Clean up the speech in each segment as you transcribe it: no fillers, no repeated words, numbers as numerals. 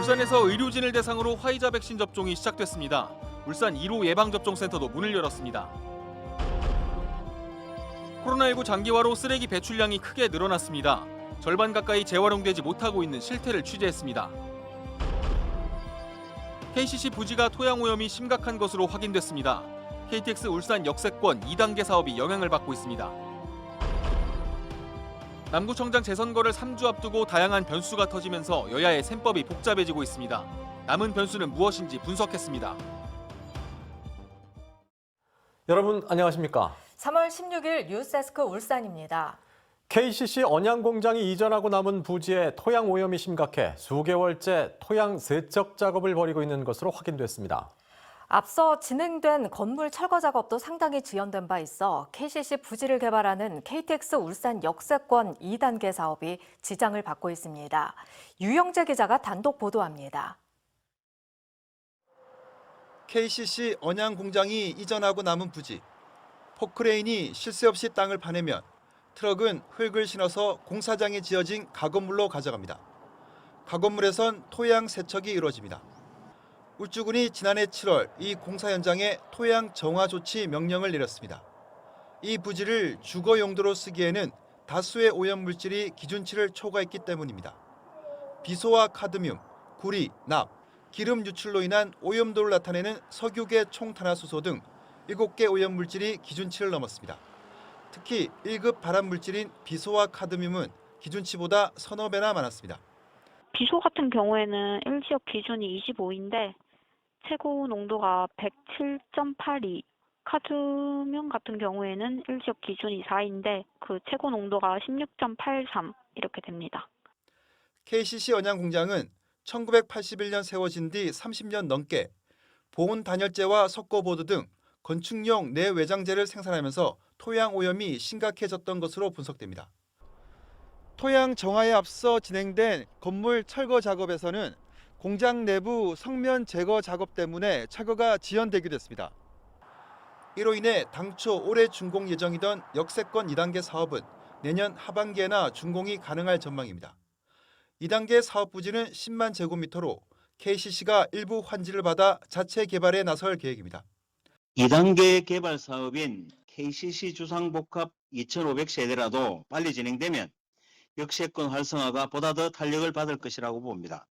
울산에서 의료진을 대상으로 화이자 백신 접종이 시작됐습니다. 울산 1호 예방접종센터도 문을 열었습니다. 코로나19 장기화로 쓰레기 배출량이 크게 늘어났습니다. 절반 가까이 재활용되지 못하고 있는 실태를 취재했습니다. KCC 부지가 토양 오염이 심각한 것으로 확인됐습니다. KTX 울산 역세권 2단계 사업이 영향을 받고 있습니다. 남구청장 재선거를 3주 앞두고 다양한 변수가 터지면서 여야의 셈법이 복잡해지고 있습니다. 남은 변수는 무엇인지 분석했습니다. 여러분 안녕하십니까? 3월 16일 뉴스데스크 울산입니다. KCC 언양공장이 이전하고 남은 부지에 토양 오염이 심각해 수개월째 토양 세척 작업을 벌이고 있는 것으로 확인됐습니다. 앞서 진행된 건물 철거 작업도 상당히 지연된 바 있어 KCC 부지를 개발하는 KTX 울산 역세권 2단계 사업이 지장을 받고 있습니다. 유영재 기자가 단독 보도합니다. KCC 언양공장이 이전하고 남은 부지. 포크레인이 쉴 새 없이 땅을 파내면 트럭은 흙을 실어서 공사장에 지어진 가건물로 가져갑니다. 가건물에선 토양 세척이 이루어집니다. 울주군이 지난해 7월 이 공사 현장에 토양 정화 조치 명령을 내렸습니다. 이 부지를 주거 용도로 쓰기에는 다수의 오염 물질이 기준치를 초과했기 때문입니다. 비소와 카드뮴, 구리, 납, 기름 유출로 인한 오염도를 나타내는 석유계 총탄화수소 등 7개 오염 물질이 기준치를 넘었습니다. 특히 1급 발암 물질인 비소와 카드뮴은 기준치보다 서너 배나 많았습니다. 비소 같은 경우에는 1지역 기준이 25인데 최고 농도가 107.82, 카드뮴 같은 경우에는 1지역 기준이 4인데 그 최고 농도가 16.83 이렇게 됩니다. KCC 언양공장은 1981년 세워진 뒤 30년 넘게 보온 단열재와 석고보드 등 건축용 내외장재를 생산하면서 토양 오염이 심각해졌던 것으로 분석됩니다. 토양 정화에 앞서 진행된 건물 철거 작업에서는 공장 내부 성면 제거 작업 때문에 철거가 지연되기도 했습니다. 이로 인해 당초 올해 준공 예정이던 역세권 2단계 사업은 내년 하반기에나 준공이 가능할 전망입니다. 2단계 사업 부지는 10만 제곱미터로 KCC가 일부 환지를 받아 자체 개발에 나설 계획입니다. 2단계 개발 사업인 KCC 주상복합 2,500세대라도 빨리 진행되면 역세권 활성화가 보다 더 탄력을 받을 것이라고 봅니다.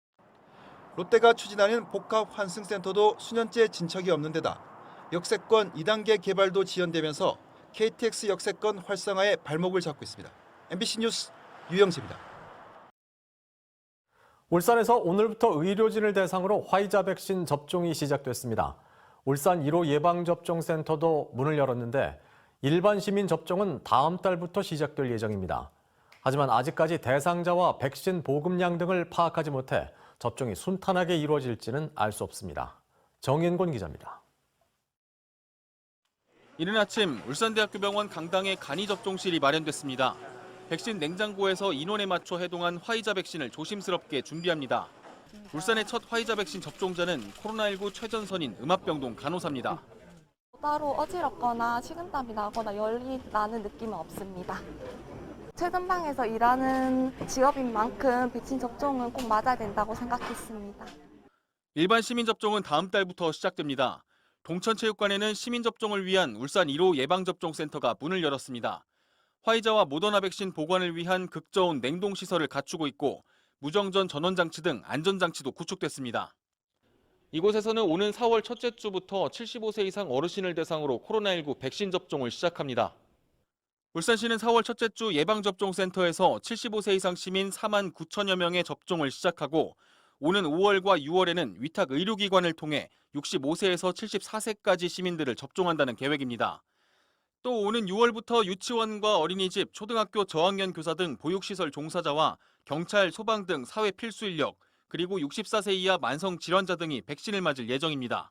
롯데가 추진하는 복합 환승센터도 수년째 진척이 없는 데다 역세권 2단계 개발도 지연되면서 KTX 역세권 활성화에 발목을 잡고 있습니다. MBC 뉴스 유영재입니다. 울산에서 오늘부터 의료진을 대상으로 화이자 백신 접종이 시작됐습니다. 울산 1호 예방접종센터도 문을 열었는데 일반 시민 접종은 다음 달부터 시작될 예정입니다. 하지만 아직까지 대상자와 백신 보급량 등을 파악하지 못해 접종이 순탄하게 이루어질지는 알 수 없습니다. 정인곤 기자입니다. 이른 아침 울산대학교 병원 강당에 간이 접종실이 마련됐습니다. 백신 냉장고에서 인원에 맞춰 해동한 화이자 백신을 조심스럽게 준비합니다. 울산의 첫 화이자 백신 접종자는 코로나19 최전선인 음압병동 간호사입니다. 따로 어지럽거나 식은땀이 나거나 열이 나는 느낌은 없습니다. 최전방에서 일하는 직업인 만큼 백신 접종은 꼭 맞아야 된다고 생각했습니다. 일반 시민 접종은 다음 달부터 시작됩니다. 동천체육관에는 시민 접종을 위한 울산 1호 예방접종센터가 문을 열었습니다. 화이자와 모더나 백신 보관을 위한 극저온 냉동시설을 갖추고 있고 무정전 전원장치 등 안전장치도 구축됐습니다. 이곳에서는 오는 4월 첫째 주부터 75세 이상 어르신을 대상으로 코로나19 백신 접종을 시작합니다. 울산시는 4월 첫째 주 예방접종센터에서 75세 이상 시민 4만 9천여 명의 접종을 시작하고 오는 5월과 6월에는 위탁 의료기관을 통해 65세에서 74세까지 시민들을 접종한다는 계획입니다. 또 오는 6월부터 유치원과 어린이집, 초등학교 저학년 교사 등 보육시설 종사자와 경찰, 소방 등 사회 필수 인력, 그리고 64세 이하 만성 질환자 등이 백신을 맞을 예정입니다.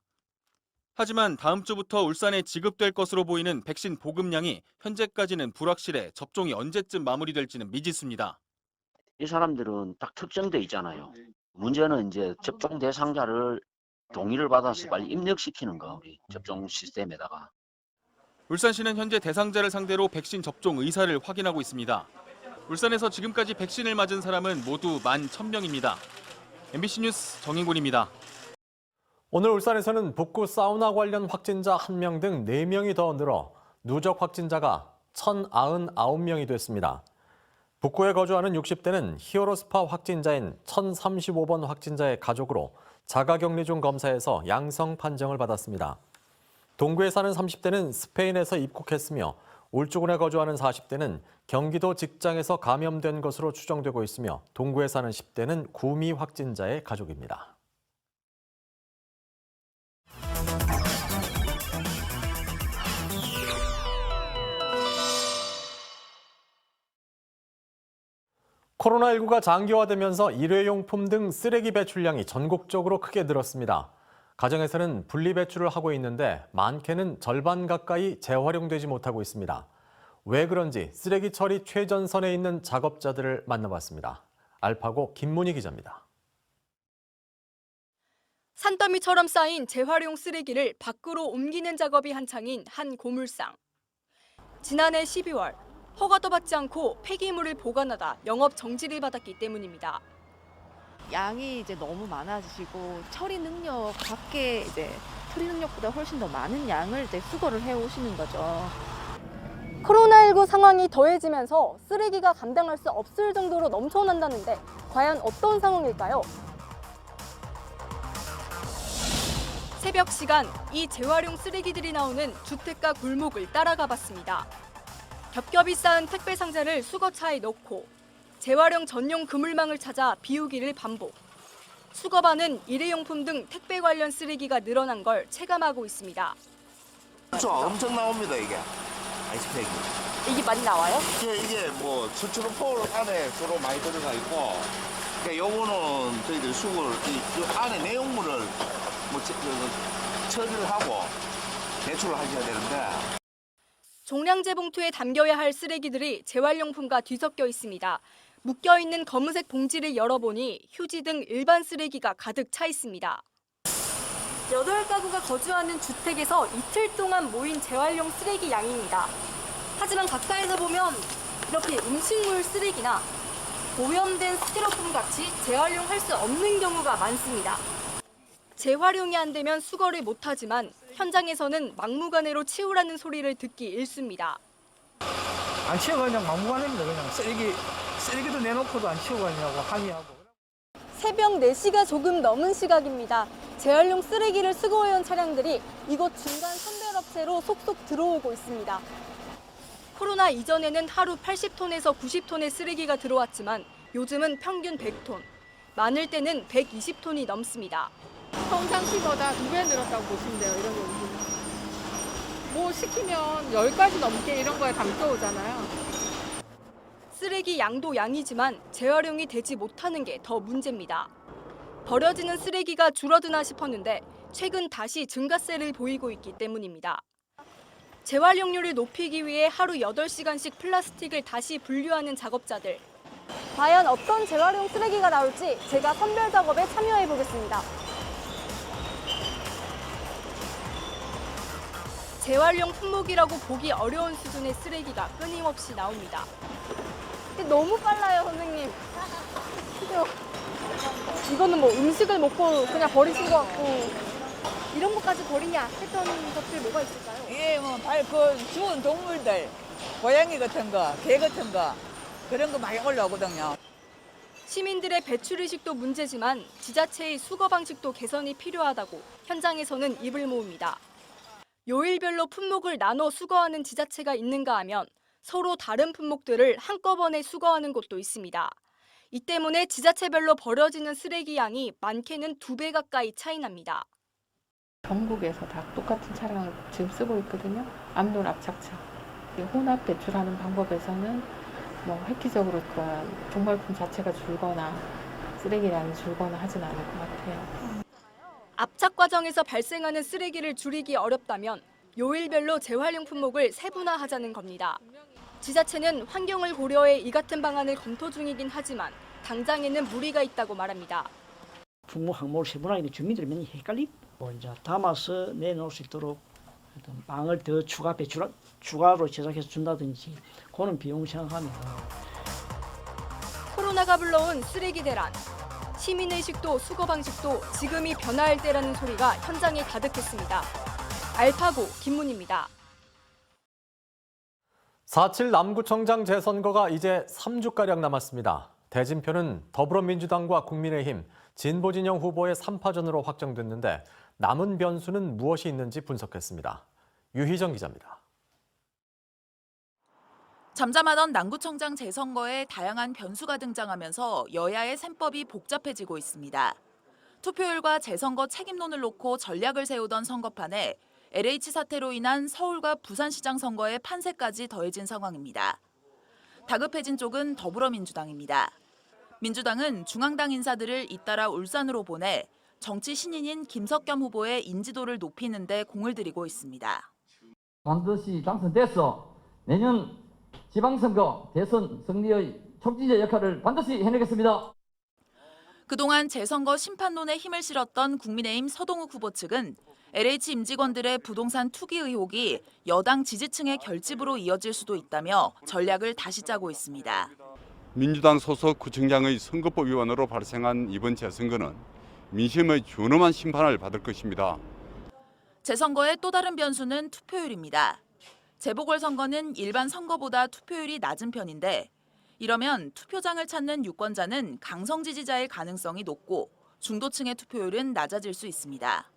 하지만 다음 주부터 울산에 지급될 것으로 보이는 백신 보급량이 현재까지는 불확실해 접종이 언제쯤 마무리될지는 미지수입니다. 이 사람들은 딱 특정돼 있잖아요. 문제는 이제 접종 대상자를 동의를 받아서 빨리 입력시키는 거, 우리 접종 시스템에다가. 울산시는 현재 대상자를 상대로 백신 접종 의사를 확인하고 있습니다. 울산에서 지금까지 백신을 맞은 사람은 모두 11,000명입니다. MBC 뉴스 정인곤입니다. 오늘 울산에서는 북구 사우나 관련 확진자 1명 등 4명이 더 늘어 누적 확진자가 1,099명이 됐습니다. 북구에 거주하는 60대는 히어로 스파 확진자인 1035번 확진자의 가족으로 자가격리 중 검사에서 양성 판정을 받았습니다. 동구에 사는 30대는 스페인에서 입국했으며 울주군에 거주하는 40대는 경기도 직장에서 감염된 것으로 추정되고 있으며 동구에 사는 10대는 구미 확진자의 가족입니다. 코로나19가 장기화되면서 일회용품 등 쓰레기 배출량이 전국적으로 크게 늘었습니다. 가정에서는 분리배출을 하고 있는데 많게는 절반 가까이 재활용되지 못하고 있습니다. 왜 그런지 쓰레기 처리 최전선에 있는 작업자들을 만나봤습니다. 알파고 김문희 기자입니다. 산더미처럼 쌓인 재활용 쓰레기를 밖으로 옮기는 작업이 한창인 한 고물상. 지난해 12월 허가도 받지 않고 폐기물을 보관하다 영업 정지를 받았기 때문입니다. 양이 이제 너무 많아지시고 처리 능력 밖에 이제 처리 능력보다 훨씬 더 많은 양을 이제 수거를 해 오시는 거죠. 코로나19 상황이 더해지면서 쓰레기가 감당할 수 없을 정도로 넘쳐난다는데 과연 어떤 상황일까요? 새벽 시간 이 재활용 쓰레기들이 나오는 주택가 골목을 따라가 봤습니다. 겹겹이 쌓은 택배 상자를 수거차에 넣고 재활용 전용 그물망을 찾아 비우기를 반복. 수거반은 일회용품 등 택배 관련 쓰레기가 늘어난 걸 체감하고 있습니다. 그렇죠. 엄청 나옵니다, 이게. 아이스팩이. 이게 많이 나와요? 이게 뭐 스티로폼 안에 주로 많이 들어가 있고, 그러니까 요거는 저희들 수거를 이 안에 내용물을 뭐 처리를 하고 배출을 하셔야 되는데. 종량제 봉투에 담겨야 할 쓰레기들이 재활용품과 뒤섞여 있습니다. 묶여있는 검은색 봉지를 열어보니 휴지 등 일반 쓰레기가 가득 차 있습니다. 8가구가 거주하는 주택에서 이틀 동안 모인 재활용 쓰레기 양입니다. 하지만 가까이서 보면 이렇게 음식물 쓰레기나 오염된 스티로폼 같이 재활용할 수 없는 경우가 많습니다. 재활용이 안 되면 수거를 못하지만 현장에서는 막무가내로 치우라는 소리를 듣기 일쑤입니다. 안 치우고 그냥 막무가내입니다. 그냥 쓰레기도 내놓고도 안 치우고 가냐고 항의하고. 새벽 4시가 조금 넘은 시각입니다. 재활용 쓰레기를 수거해온 차량들이 이곳 중간 선별업체로 속속 들어오고 있습니다. 코로나 이전에는 하루 80톤에서 90톤의 쓰레기가 들어왔지만 요즘은 평균 100톤, 많을 때는 120톤이 넘습니다. 평상시보다 2배 늘었다고 보시면 돼요, 이런 경우는. 뭐 시키면 10가지 넘게 이런 거에 담겨오잖아요. 쓰레기 양도 양이지만 재활용이 되지 못하는 게 더 문제입니다. 버려지는 쓰레기가 줄어드나 싶었는데 최근 다시 증가세를 보이고 있기 때문입니다. 재활용률을 높이기 위해 하루 8시간씩 플라스틱을 다시 분류하는 작업자들. 과연 어떤 재활용 쓰레기가 나올지 제가 선별 작업에 참여해 보겠습니다. 재활용 품목이라고 보기 어려운 수준의 쓰레기가 끊임없이 나옵니다. 너무 빨라요, 선생님. 이거는 뭐 음식을 먹고 그냥 버리신 것 같고 이런 것까지 버리냐 했던 것들 뭐가 있을까요? 예, 뭐 죽은 동물들, 고양이 같은 거, 개 같은 거 그런 거 많이 올라오거든요. 시민들의 배출의식도 문제지만 지자체의 수거 방식도 개선이 필요하다고 현장에서는 입을 모읍니다. 요일별로 품목을 나눠 수거하는 지자체가 있는가 하면 서로 다른 품목들을 한꺼번에 수거하는 곳도 있습니다. 이 때문에 지자체별로 버려지는 쓰레기 양이 많게는 2배 가까이 차이 납니다. 전국에서 다 똑같은 차량을 지금 쓰고 있거든요. 암놀 압착차. 혼합 배출하는 방법에서는 뭐 획기적으로 그런 종말품 자체가 줄거나 쓰레기량이 줄거나 하진 않을 것 같아요. 압착 과정에서 발생하는 쓰레기를 줄이기 어렵다면 요일별로 재활용 품목을 세분화하자는 겁니다. 지자체는 환경을 고려해 이 같은 방안을 검토 중이긴 하지만 당장에는 무리가 있다고 말합니다. 품목 항목을 세분화하는데 주민들이 많이 헷갈리고 이제 담아서 내놓을 수 있도록 어떤 방을 더 추가로 제작해서 준다든지 그런 비용 생각하면 코로나가 불러온 쓰레기 대란. 시민의식도 수거 방식도 지금이 변화할 때라는 소리가 현장에 가득했습니다. 알파고 김문희입니다. 4.7 남구청장 재선거가 이제 3주가량 남았습니다. 대진표는 더불어민주당과 국민의힘, 진보진영 후보의 3파전으로 확정됐는데 남은 변수는 무엇이 있는지 분석했습니다. 유희정 기자입니다. 잠잠하던 남구청장 재선거에 다양한 변수가 등장하면서 여야의 셈법이 복잡해지고 있습니다. 투표율과 재선거 책임론을 놓고 전략을 세우던 선거판에 LH 사태로 인한 서울과 부산시장 선거의 판세까지 더해진 상황입니다. 다급해진 쪽은 더불어민주당입니다. 민주당은 중앙당 인사들을 잇따라 울산으로 보내 정치 신인인 김석겸 후보의 인지도를 높이는 데 공을 들이고 있습니다. 반드시 당선돼서 내년 지방선거 대선 승리의 촉진제 역할을 반드시 해내겠습니다. 그동안 재선거 심판론에 힘을 실었던 국민의힘 서동욱 후보 측은 LH 임직원들의 부동산 투기 의혹이 여당 지지층의 결집으로 이어질 수도 있다며 전략을 다시 짜고 있습니다. 민주당 소속 구청장의 선거법 위반으로 발생한 이번 재선거는 민심의 준엄한 심판을 받을 것입니다. 재선거의 또 다른 변수는 투표율입니다. 재보궐선거는 일반 선거보다 투표율이 낮은 편인데 이러면 투표장을 찾는 유권자는 강성 지지자일 가능성이 높고 중도층의 투표율은 낮아질 수 있습니다.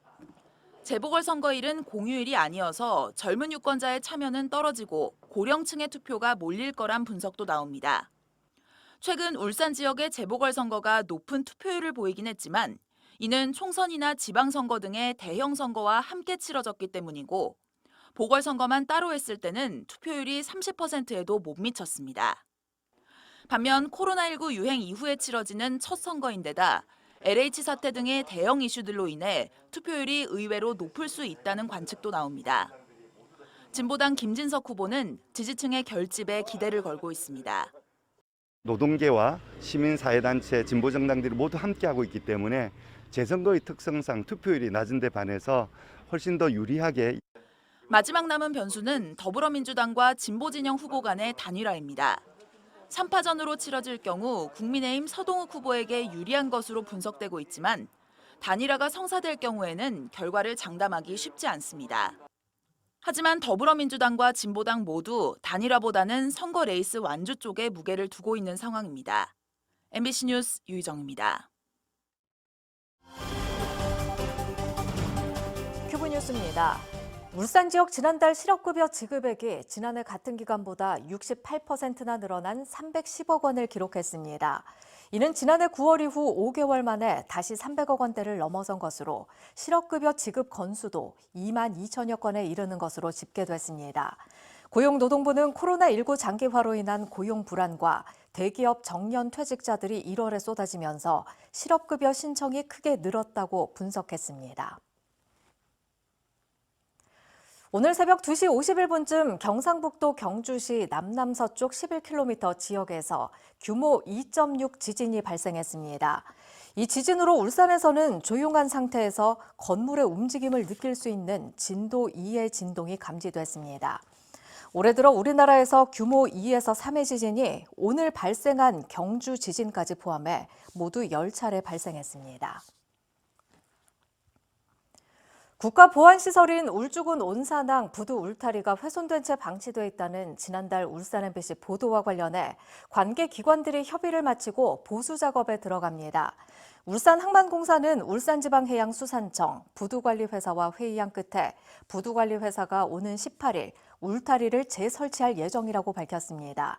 재보궐선거일은 공휴일이 아니어서 젊은 유권자의 참여는 떨어지고 고령층의 투표가 몰릴 거란 분석도 나옵니다. 최근 울산 지역의 재보궐선거가 높은 투표율을 보이긴 했지만 이는 총선이나 지방선거 등의 대형 선거와 함께 치러졌기 때문이고 보궐선거만 따로 했을 때는 투표율이 30%에도 못 미쳤습니다. 반면 코로나19 유행 이후에 치러지는 첫 선거인데다 LH 사태 등의 대형 이슈들로 인해 투표율이 의외로 높을 수 있다는 관측도 나옵니다. 진보당 김진석 후보는 지지층의 결집에 기대를 걸고 있습니다. 노동계와 시민사회단체, 진보정당들이 모두 함께하고 있기 때문에 재선거의 특성상 투표율이 낮은 데 반해서 훨씬 더 유리하게. 마지막 남은 변수는 더불어민주당과 진보진영 후보 간의 단일화입니다. 3파전으로 치러질 경우 국민의힘 서동욱 후보에게 유리한 것으로 분석되고 있지만 단일화가 성사될 경우에는 결과를 장담하기 쉽지 않습니다. 하지만 더불어민주당과 진보당 모두 단일화보다는 선거 레이스 완주 쪽에 무게를 두고 있는 상황입니다. MBC 뉴스 유희정입니다. 큐브 뉴스입니다. 울산 지역 지난달 실업급여 지급액이 지난해 같은 기간보다 68%나 늘어난 310억 원을 기록했습니다. 이는 지난해 9월 이후 5개월 만에 다시 300억 원대를 넘어선 것으로 실업급여 지급 건수도 2만 2천여 건에 이르는 것으로 집계됐습니다. 고용노동부는 코로나19 장기화로 인한 고용 불안과 대기업 정년 퇴직자들이 1월에 쏟아지면서 실업급여 신청이 크게 늘었다고 분석했습니다. 오늘 새벽 2시 51분쯤 경상북도 경주시 남남서쪽 11km 지역에서 규모 2.6 지진이 발생했습니다. 이 지진으로 울산에서는 조용한 상태에서 건물의 움직임을 느낄 수 있는 진도 2의 진동이 감지됐습니다. 올해 들어 우리나라에서 규모 2에서 3의 지진이 오늘 발생한 경주 지진까지 포함해 모두 10차례 발생했습니다. 국가보안시설인 울주군 온산항 부두 울타리가 훼손된 채 방치돼 있다는 지난달 울산 MBC 보도와 관련해 관계 기관들이 협의를 마치고 보수 작업에 들어갑니다. 울산항만공사는 울산지방해양수산청, 부두관리회사와 회의한 끝에 부두관리회사가 오는 18일 울타리를 재설치할 예정이라고 밝혔습니다.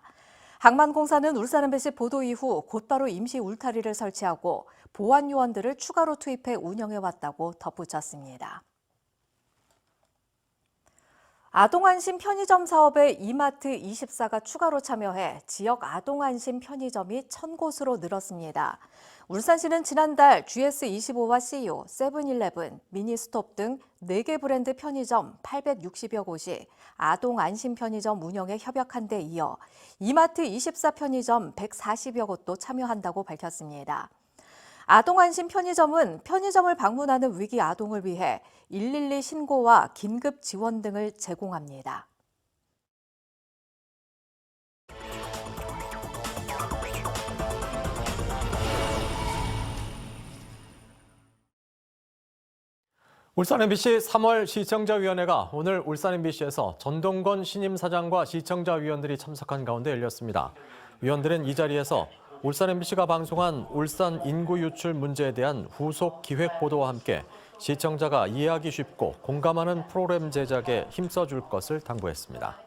항만공사는 울산 MBC 보도 이후 곧바로 임시 울타리를 설치하고 보안 요원들을 추가로 투입해 운영해왔다고 덧붙였습니다. 아동안심 편의점 사업에 이마트24가 추가로 참여해 지역 아동안심 편의점이 1,000곳으로 늘었습니다. 울산시는 지난달 GS25와 CU, 세븐일레븐, 미니스톱 등 4개 브랜드 편의점 860여 곳이 아동안심 편의점 운영에 협약한 데 이어 이마트24 편의점 140여 곳도 참여한다고 밝혔습니다. 아동안심 편의점은 편의점을 방문하는 위기 아동을 위해 112 신고와 긴급 지원 등을 제공합니다. 울산 MBC 3월 시청자위원회가 오늘 울산 MBC에서 전동건 신임 사장과 시청자위원들이 참석한 가운데 열렸습니다. 위원들은 이 자리에서 울산 MBC가 방송한 울산 인구 유출 문제에 대한 후속 기획 보도와 함께 시청자가 이해하기 쉽고 공감하는 프로그램 제작에 힘써줄 것을 당부했습니다.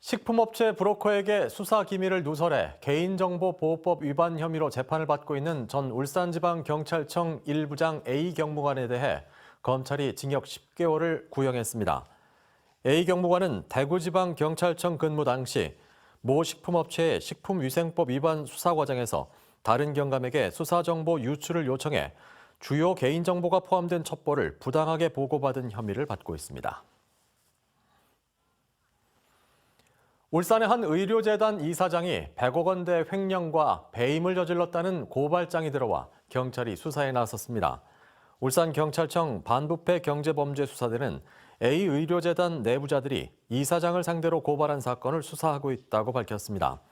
식품업체 브로커에게 수사 기밀을 누설해 개인정보보호법 위반 혐의로 재판을 받고 있는 전 울산지방경찰청 1부장 A 경무관에 대해 검찰이 징역 10개월을 구형했습니다. A 경무관은 대구지방경찰청 근무 당시 모 식품업체의 식품위생법 위반 수사 과정에서 다른 경감에게 수사정보 유출을 요청해 주요 개인정보가 포함된 첩보를 부당하게 보고받은 혐의를 받고 있습니다. 울산의 한 의료재단 이사장이 100억 원대 횡령과 배임을 저질렀다는 고발장이 들어와 경찰이 수사에 나섰습니다. 울산경찰청 반부패 경제범죄수사대는 A 의료재단 내부자들이 이사장을 상대로 고발한 사건을 수사하고 있다고 밝혔습니다.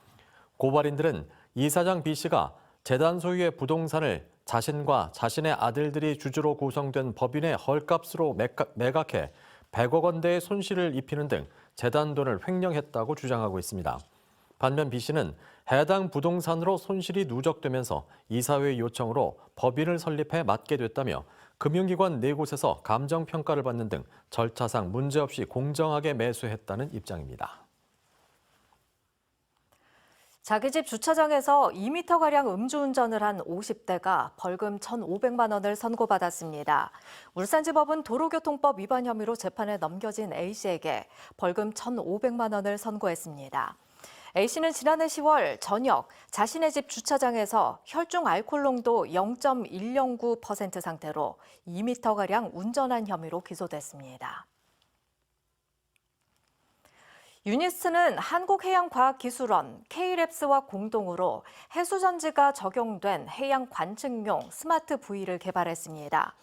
고발인들은 이사장 B씨가 재단 소유의 부동산을 자신과 자신의 아들들이 주주로 구성된 법인의 헐값으로 매각해 100억 원대의 손실을 입히는 등 재단 돈을 횡령했다고 주장하고 있습니다. 반면 B씨는 해당 부동산으로 손실이 누적되면서 이사회의 요청으로 법인을 설립해 맡게 됐다며 금융기관 4곳에서 감정평가를 받는 등 절차상 문제없이 공정하게 매수했다는 입장입니다. 자기 집 주차장에서 2m가량 음주운전을 한 50대가 벌금 1,500만 원을 선고받았습니다. 울산지법은 도로교통법 위반 혐의로 재판에 넘겨진 A씨에게 벌금 1,500만 원을 선고했습니다. A씨는 지난해 10월 저녁 자신의 집 주차장에서 혈중 알코올 농도 0.109% 상태로 2m가량 운전한 혐의로 기소됐습니다. 유니스트는 한국해양과학기술원, K랩스와 공동으로 해수전지가 적용된 해양 관측용 스마트 부위를 개발했습니다.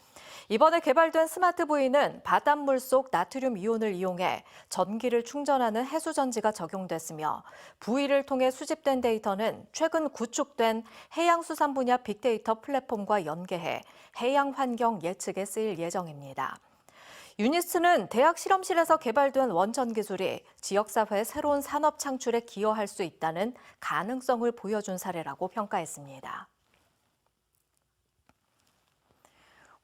이번에 개발된 스마트 부위는 바닷물 속 나트륨 이온을 이용해 전기를 충전하는 해수전지가 적용됐으며 부위를 통해 수집된 데이터는 최근 구축된 해양수산 분야 빅데이터 플랫폼과 연계해 해양 환경 예측에 쓰일 예정입니다. 유니스트는 대학 실험실에서 개발된 원천 기술이 지역사회의 새로운 산업 창출에 기여할 수 있다는 가능성을 보여준 사례라고 평가했습니다.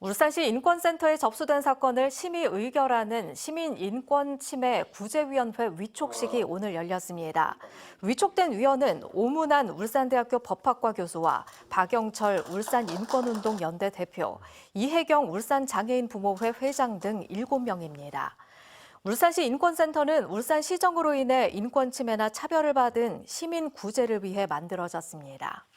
울산시 인권센터에 접수된 사건을 심의 의결하는 시민인권침해구제위원회 위촉식이 오늘 열렸습니다. 위촉된 위원은 오문환 울산대학교 법학과 교수와 박영철 울산인권운동연대 대표, 이혜경 울산장애인부모회 회장 등 7명입니다. 울산시 인권센터는 울산시정으로 인해 인권침해나 차별을 받은 시민 구제를 위해 만들어졌습니다.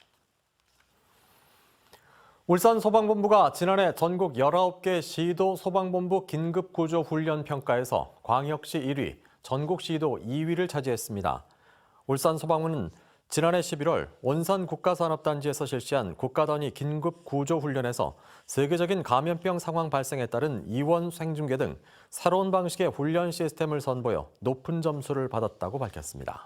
울산 소방본부가 지난해 전국 19개 시도 소방본부 긴급구조훈련 평가에서 광역시 1위, 전국시도 2위를 차지했습니다. 울산 소방부는 지난해 11월 원산 국가산업단지에서 실시한 국가단위 긴급구조훈련에서 세계적인 감염병 상황 발생에 따른 이원 생중계 등 새로운 방식의 훈련 시스템을 선보여 높은 점수를 받았다고 밝혔습니다.